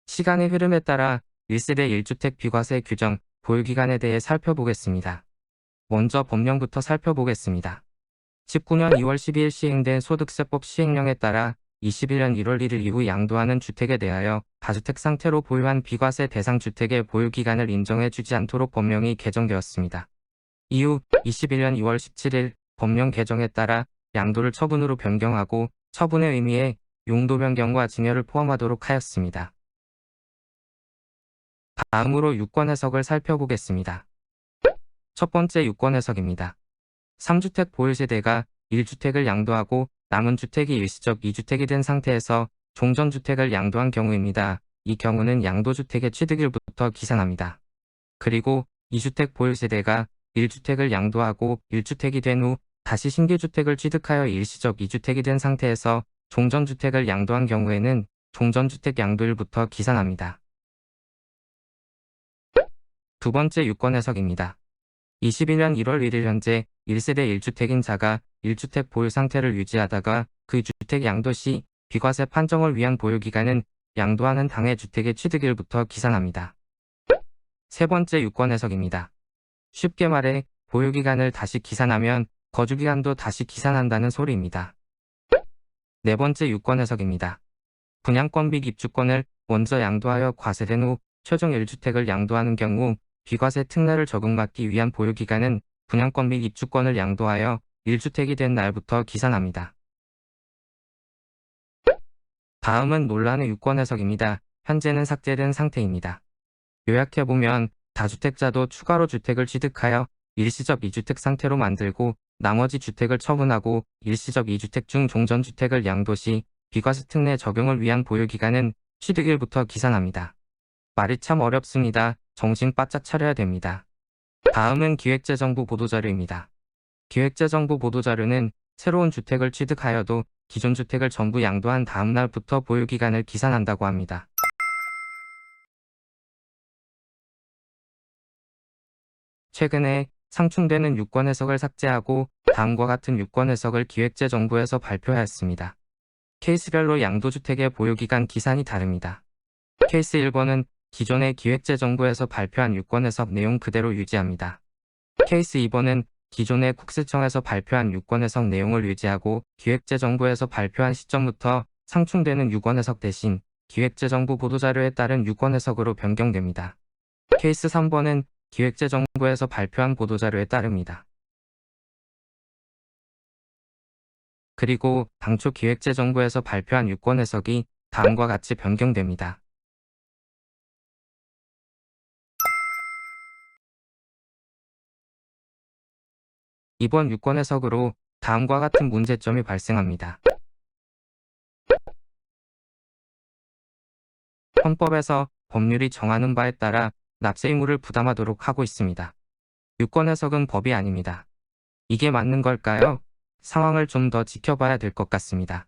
시간의 흐름에 따라 1세대 1주택 비과세 규정, 보유기간에 대해 살펴보겠습니다. 먼저 법령부터 살펴보겠습니다. 19년 2월 12일 시행된 소득세법 시행령에 따라 21년 1월 1일 이후 양도하는 주택에 대하여 다주택 상태로 보유한 비과세 대상 주택의 보유기간을 인정해주지 않도록 법령이 개정되었습니다. 이후 21년 2월 17일 법령 개정에 따라 양도를 처분으로 변경하고 처분의 의미에 용도 변경과 증여를 포함하도록 하였습니다. 다음으로 유권 해석을 살펴보겠습니다. 첫 번째 유권 해석입니다. 3주택 보유세대가 1주택을 양도하고 남은 주택이 일시적 2주택이 된 상태에서 종전주택을 양도한 경우입니다. 이 경우는 양도주택의 취득일부터 기산합니다. 그리고 2주택 보유세대가 1주택을 양도하고 1주택이 된 후 다시 신규주택을 취득하여 일시적 2주택이 된 상태에서 종전주택을 양도한 경우에는 종전주택 양도일부터 기산합니다. 두 번째 유권 해석입니다. 21년 1월 1일 현재 1세대 1주택인 자가 1주택 보유 상태를 유지하다가 그 주택 양도 시 비과세 판정을 위한 보유기간은 양도하는 당해 주택의 취득일부터 기산합니다. 세 번째 유권 해석입니다. 쉽게 말해 보유기간을 다시 기산하면 거주기간도 다시 기산한다는 소리입니다. 네 번째 유권 해석입니다. 분양권 및 입주권을 먼저 양도하여 과세된 후 최종 1주택을 양도하는 경우 비과세 특례를 적용받기 위한 보유기간은 분양권 및 입주권을 양도하여 1주택이 된 날부터 기산합니다. 다음은 논란의 유권 해석입니다. 현재는 삭제된 상태입니다. 요약해보면 다주택자도 추가로 주택을 취득하여 일시적 2주택 상태로 만들고 나머지 주택을 처분하고 일시적 2주택 중 종전주택을 양도 시 비과세 특례 적용을 위한 보유기간은 취득일부터 기산합니다. 말이 참 어렵습니다. 정신 바짝 차려야 됩니다. 다음은 기획재정부 보도자료입니다. 기획재정부 보도자료는 새로운 주택을 취득하여도 기존 주택을 전부 양도한 다음 날부터 보유기간을 기산한다고 합니다. 최근에 상충되는 유권 해석을 삭제하고 다음과 같은 유권 해석을 기획재정부에서 발표하였습니다. 케이스별로 양도주택의 보유기간 기산이 다릅니다. 케이스 1번은 기존의 기획재정부에서 발표한 유권 해석 내용 그대로 유지합니다. 케이스 2번은 기존의 국세청에서 발표한 유권 해석 내용을 유지하고 기획재정부에서 발표한 시점부터 상충되는 유권 해석 대신 기획재정부 보도자료에 따른 유권 해석으로 변경됩니다. 케이스 3번은 기획재정부에서 발표한 보도자료에 따릅니다. 그리고 당초 기획재정부에서 발표한 유권 해석이 다음과 같이 변경됩니다. 이번 유권 해석으로 다음과 같은 문제점이 발생합니다. 헌법에서 법률이 정하는 바에 따라 납세 의무를 부담하도록 하고 있습니다. 유권 해석은 법이 아닙니다. 이게 맞는 걸까요? 상황을 좀 더 지켜봐야 될 것 같습니다.